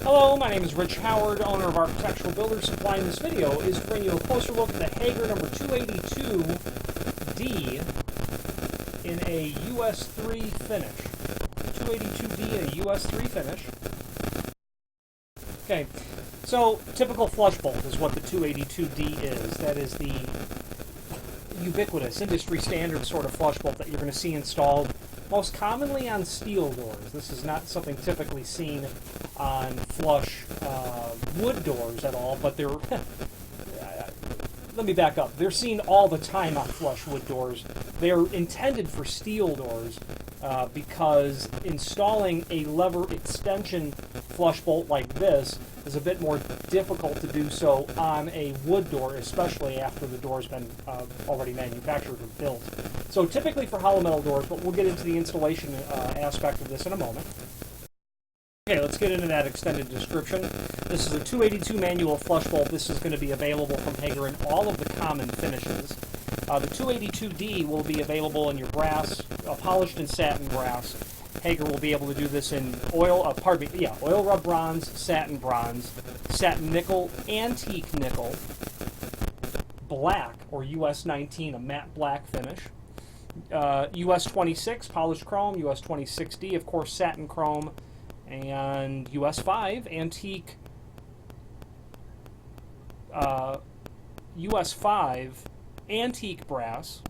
Hello, my name is Rich Howard, owner of Architectural Builders Supply. In this video is to bring you a closer look at the Hager number 282D in a US3 finish. 282D in a US3 finish. Okay, so typical flush bolt is what the 282D is. That is the ubiquitous, industry standard sort of flush bolt that you're going to see installed most commonly on steel doors. This is not something typically seen on flush wood doors at all, but they're, let me back up, they're seen all the time on flush wood doors. They're intended for steel doors because installing a lever extension flush bolt like this is a bit more difficult to do so on a wood door, especially after the door's been already manufactured or built. So typically for hollow metal doors, but we'll get into the installation aspect of this in a moment. Okay, let's get into that extended description. This is a 282 manual flush bolt. This is going to be available from Hager in all of the common finishes. The 282D will be available in your brass, polished and satin brass. Hager will be able to do this in oil rub bronze, satin nickel, antique nickel, black or US19, a matte black finish. US26 polished chrome, US26D, of course, satin chrome, and US5 antique, US5 antique brass,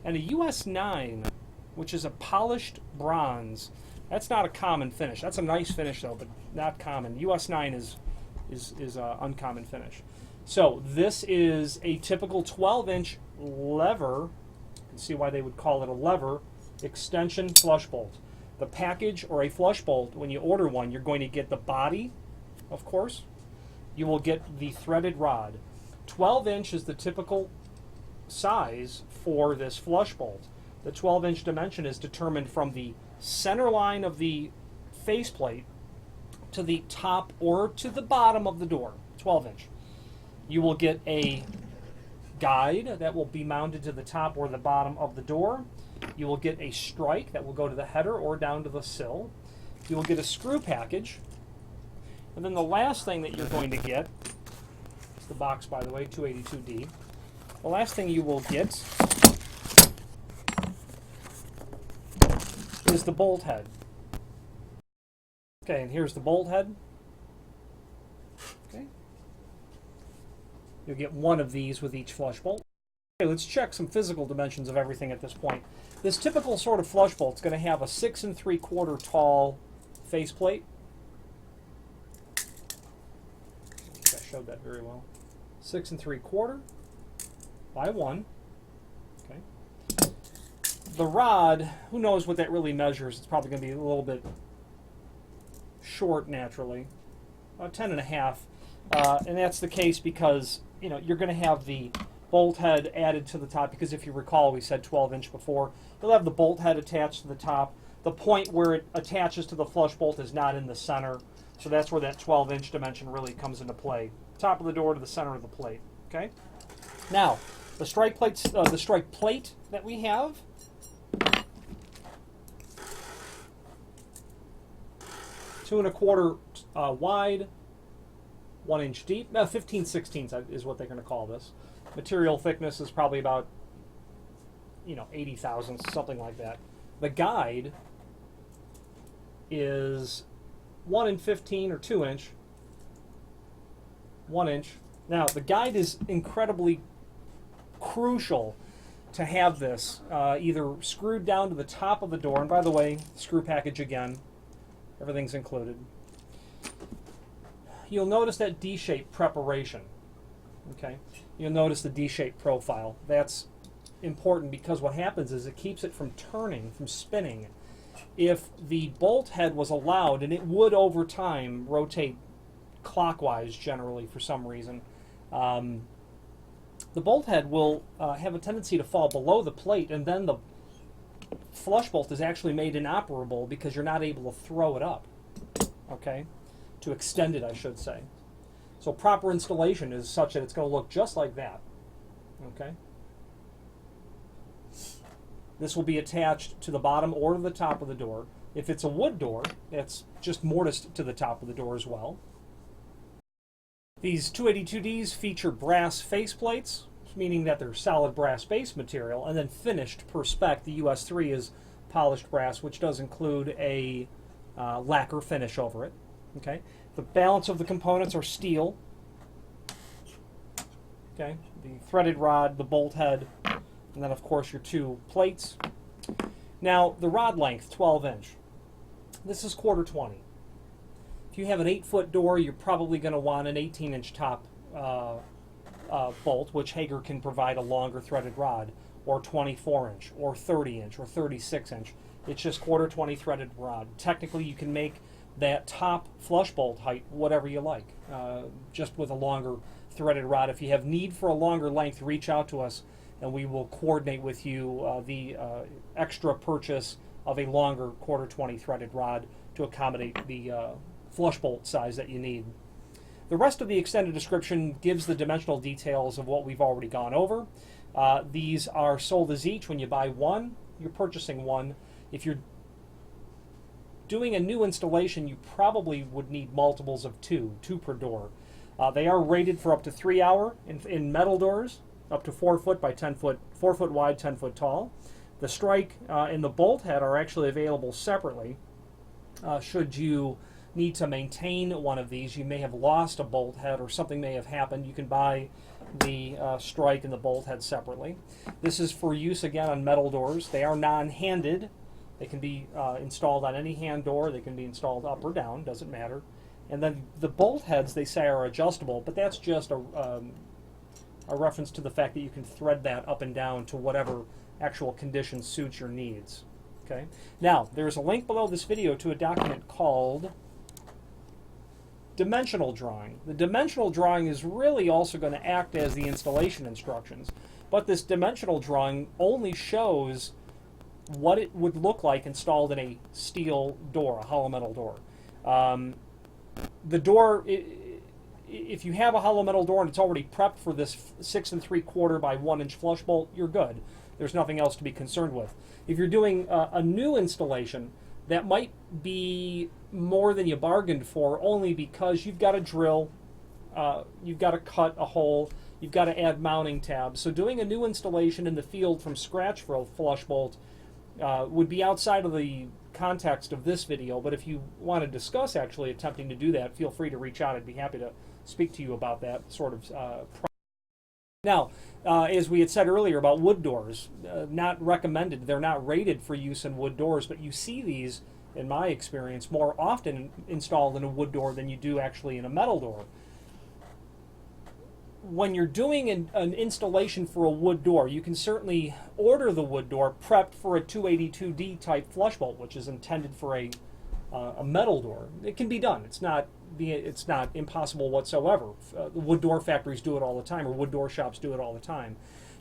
and a US9, which is a polished bronze. That's not a common finish. That's a nice finish though, but not common. US9 is an uncommon finish. So this is a typical 12-inch lever. You can see why they would call it a lever extension flush bolt. The package or a flush bolt, when you order one, you're going to get the body, of course. You will get the threaded rod. 12-inch is the typical size for this flush bolt. The 12-inch dimension is determined from the center line of the faceplate to the top or to the bottom of the door, 12-inch. You will get a guide that will be mounted to the top or the bottom of the door. You will get a strike that will go to the header or down to the sill. You will get a screw package. And then the last thing that you're going to get, it's the box by the way, 282D. The last thing you will get is the bolt head. Okay, and here's the bolt head. Okay. You'll get one of these with each flush bolt. Okay, let's check some physical dimensions of everything at this point. This typical sort of flush bolt is going to have a 6 3/4 tall faceplate. I think I showed that very well. 6 3/4 by 1. Okay. The rod, who knows what that really measures? It's probably going to be a little bit short naturally, about 10 1/2, and that's the case because you're going to have the bolt head added to the top, because if you recall we said 12-inch before. You'll have the bolt head attached to the top. The point where it attaches to the flush bolt is not in the center, so that's where that 12-inch dimension really comes into play. Top of the door to the center of the plate. Okay. Now the strike plates, the strike plate that we have. 2 1/4 wide, 1 inch deep. 15/16 is what they're going to call this. Material thickness is probably about 80 thousandths, something like that. The guide is 1 in 15 or 2 inch, 1 inch. Now the guide is incredibly crucial to have this either screwed down to the top of the door, and by the way, screw package again, everything's included. You'll notice that D-shaped preparation. Okay, you'll notice the D-shaped profile. That's important because what happens is it keeps it from turning, from spinning. If the bolt head was allowed, and it would over time rotate clockwise generally for some reason, the bolt head will have a tendency to fall below the plate, and then the flush bolt is actually made inoperable because you're not able to throw it up. Okay, to extend it, I should say. So proper installation is such that it's going to look just like that. Okay. This will be attached to the bottom or to the top of the door. If it's a wood door, it's just mortised to the top of the door as well. These 282Ds feature brass faceplates, meaning that they're solid brass base material, and then finished per spec. The US3 is polished brass, which does include a lacquer finish over it. Okay, the balance of the components are steel. Okay, the threaded rod, the bolt head, and then of course your two plates. Now the rod length, 12-inch. This is 1/4 20. If you have an 8-foot door, you're probably going to want an 18-inch top bolt, which Hager can provide a longer threaded rod, or 24-inch, or 30-inch, or 36-inch. It's just 1/4 20 threaded rod. Technically, you can make that top flush bolt height whatever you like, just with a longer threaded rod. If you have need for a longer length, reach out to us, and we will coordinate with you the extra purchase of a longer 1/4 20 threaded rod to accommodate the flush bolt size that you need. The rest of the extended description gives the dimensional details of what we've already gone over. These are sold as each. When you buy one, you're purchasing one. If you're doing a new installation, you probably would need multiples of two per door. They are rated for up to 3 hour in metal doors, up to 4 foot by 10 foot, 4 foot wide, 10 foot tall. The strike and the bolt head are actually available separately. Should you need to maintain one of these, you may have lost a bolt head or something may have happened, you can buy the strike and the bolt head separately. This is for use again on metal doors. They are non-handed. They can be installed on any hand door. They can be installed up or down, doesn't matter. And then the bolt heads, they say, are adjustable, but that's just a reference to the fact that you can thread that up and down to whatever actual condition suits your needs. Okay. Now, there's a link below this video to a document called dimensional drawing. The dimensional drawing is really also going to act as the installation instructions, but this dimensional drawing only shows what it would look like installed in a steel door, a hollow metal door. The door, if you have a hollow metal door and it's already prepped for this 6 3/4 by 1 inch flush bolt, you're good. There's nothing else to be concerned with. If you're doing a new installation, that might be more than you bargained for, only because you've got to drill, you've got to cut a hole, you've got to add mounting tabs. So doing a new installation in the field from scratch for a flush bolt would be outside of the context of this video, but if you want to discuss actually attempting to do that, feel free to reach out. I'd be happy to speak to you about that sort of Now, as we had said earlier about wood doors, not recommended. They're not rated for use in wood doors, but you see these, in my experience, more often installed in a wood door than you do actually in a metal door. When you're doing an installation for a wood door, you can certainly order the wood door prepped for a 282D type flush bolt, which is intended for a metal door. It can be done. It's not impossible whatsoever. The wood door factories do it all the time, or wood door shops do it all the time.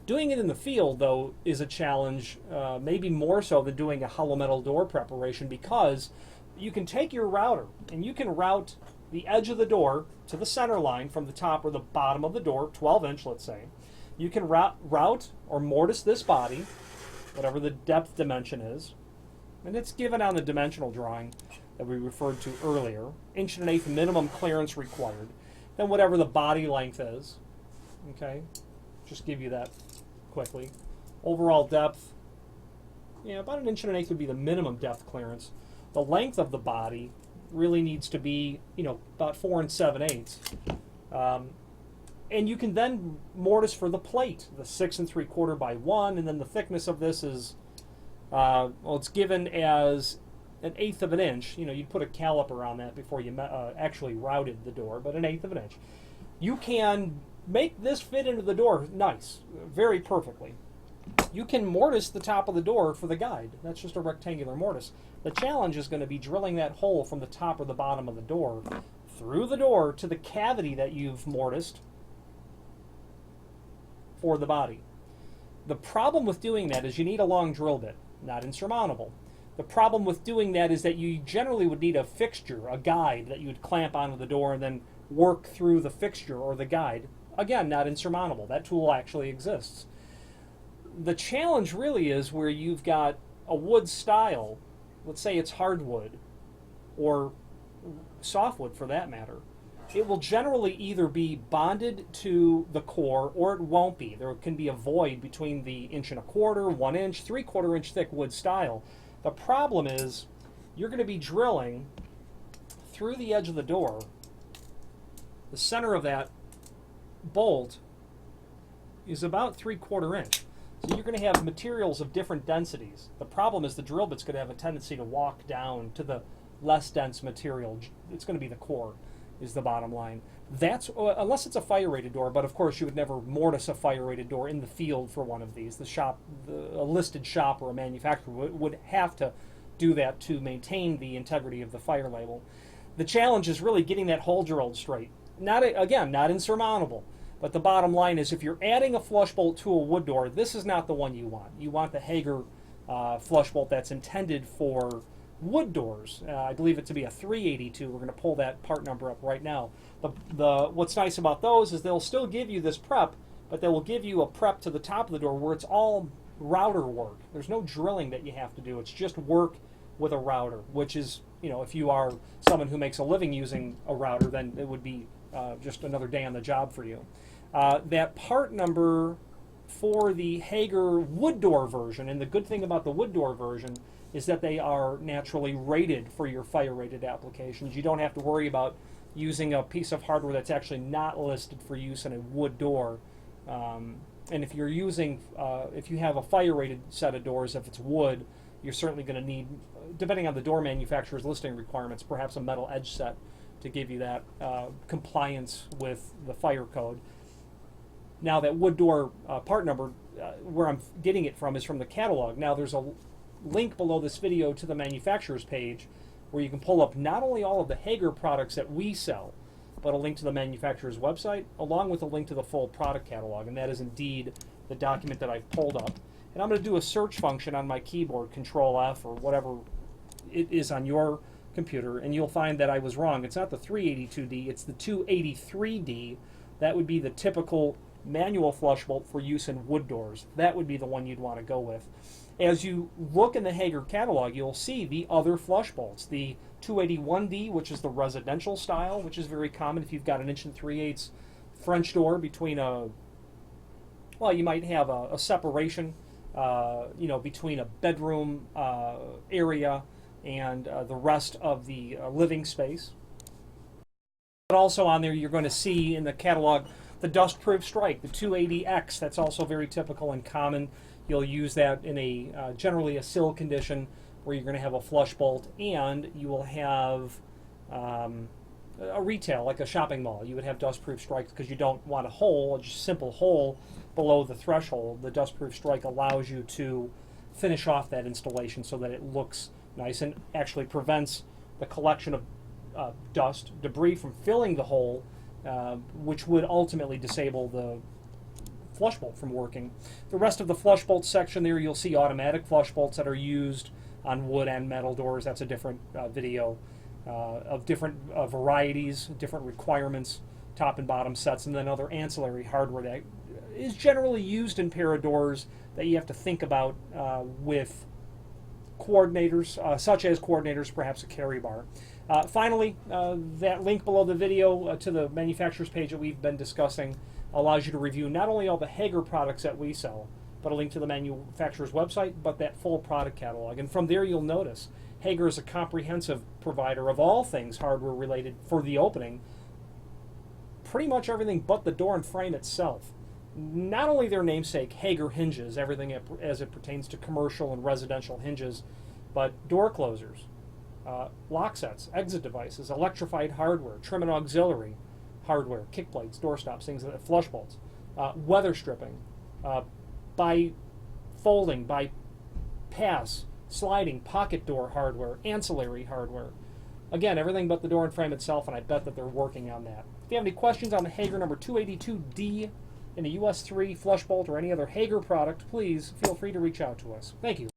Doing it in the field, though, is a challenge, maybe more so than doing a hollow metal door preparation, because you can take your router and you can route the edge of the door to the center line from the top or the bottom of the door, 12-inch, let's say. You can route or mortise this body, whatever the depth dimension is, and it's given on the dimensional drawing that we referred to earlier. 1.1 minimum clearance required. Then whatever the body length is. Okay, just give you that quickly. Overall depth, yeah, about 1.1 would be the minimum depth clearance. The length of the body really needs to be, about 4 7/8. And you can then mortise for the plate, the 6 3/4 by 1, and then the thickness of this is, it's given as 1/8 of an inch. You'd put a caliper on that before you actually routed the door, but 1/8 of an inch. You can make this fit into the door nice, very perfectly. You can mortise the top of the door for the guide. That's just a rectangular mortise. The challenge is going to be drilling that hole from the top or the bottom of the door through the door to the cavity that you've mortised for the body. The problem with doing that is you need a long drill bit, not insurmountable. The problem with doing that is that you generally would need a fixture, a guide that you would clamp onto the door and then work through the fixture or the guide. Again, not insurmountable. That tool actually exists. The challenge really is where you've got a wood style let's say it's hardwood or softwood for that matter, it will generally either be bonded to the core or it won't be. There can be a void between the 1.25 inch, 1 inch, 3/4 inch thick wood style. The problem is you're going to be drilling through the edge of the door. The center of that bolt is about 3/4 inch. So you're going to have materials of different densities. The problem is the drill bit's going to have a tendency to walk down to the less dense material. It's going to be the core, is the bottom line. That's unless it's a fire rated door, but of course you would never mortise a fire rated door in the field for one of these. A listed shop or a manufacturer would have to do that to maintain the integrity of the fire label. The challenge is really getting that hole drilled straight. Not insurmountable, but the bottom line is if you're adding a flush bolt to a wood door, this is not the one you want. You want the Hager flush bolt that's intended for wood doors. I believe it to be a 382. We're going to pull that part number up right now. What's nice about those is they'll still give you this prep, but they will give you a prep to the top of the door where it's all router work. There's no drilling that you have to do. It's just work with a router, which is, if you are someone who makes a living using a router, then it would be just another day on the job for you. That part number for the Hager wood door version, and the good thing about the wood door version is that they are naturally rated for your fire rated applications. You don't have to worry about using a piece of hardware that's actually not listed for use in a wood door. And if you're using, if you have a fire rated set of doors, if it's wood, you're certainly going to need, depending on the door manufacturer's listing requirements, perhaps a metal edge set to give you that compliance with the fire code. Now that wood door part number, where I'm getting it from is from the catalog. Now there's a link below this video to the manufacturer's page where you can pull up not only all of the Hager products that we sell, but a link to the manufacturer's website along with a link to the full product catalog, and that is indeed the document that I've pulled up. And I'm going to do a search function on my keyboard, Control F or whatever it is on your computer, and you'll find that I was wrong. It's not the 382D, it's the 283D. That would be the typical manual flush bolt for use in wood doors. That would be the one you'd want to go with. As you look in the Hager catalog, you'll see the other flush bolts. The 281D, which is the residential style, which is very common if you've got an 1 3/8 French door between you might have a separation, between a bedroom area and the rest of the living space. But also on there, you're going to see in the catalog the dust-proof strike, the 280X. That's also very typical and common. You'll use that in a generally a sill condition where you're going to have a flush bolt, and you will have a retail, like a shopping mall. You would have dust-proof strikes because you don't want a just simple hole below the threshold. The dust-proof strike allows you to finish off that installation so that it looks nice and actually prevents the collection of dust, debris from filling the hole, which would ultimately disable the flush bolt from working. The rest of the flush bolt section there, you'll see automatic flush bolts that are used on wood and metal doors. That's a different video of different varieties, different requirements, top and bottom sets, and then other ancillary hardware that is generally used in para doors that you have to think about with coordinators, such as coordinators, perhaps a carry bar. Finally, that link below the video to the manufacturer's page that we've been discussing allows you to review not only all the Hager products that we sell, but a link to the manufacturer's website, but that full product catalog. And from there you'll notice Hager is a comprehensive provider of all things hardware related for the opening, pretty much everything but the door and frame itself. Not only their namesake, Hager hinges, everything as it pertains to commercial and residential hinges, but door closers, lock sets, exit devices, electrified hardware, trim and auxiliary hardware, kick plates, door stops, things like flush bolts, weather stripping, by folding, by pass, sliding, pocket door hardware, ancillary hardware. Again, everything but the door and frame itself, and I bet that they're working on that. If you have any questions on the Hager number 282D in the US3 flush bolt or any other Hager product, please feel free to reach out to us. Thank you.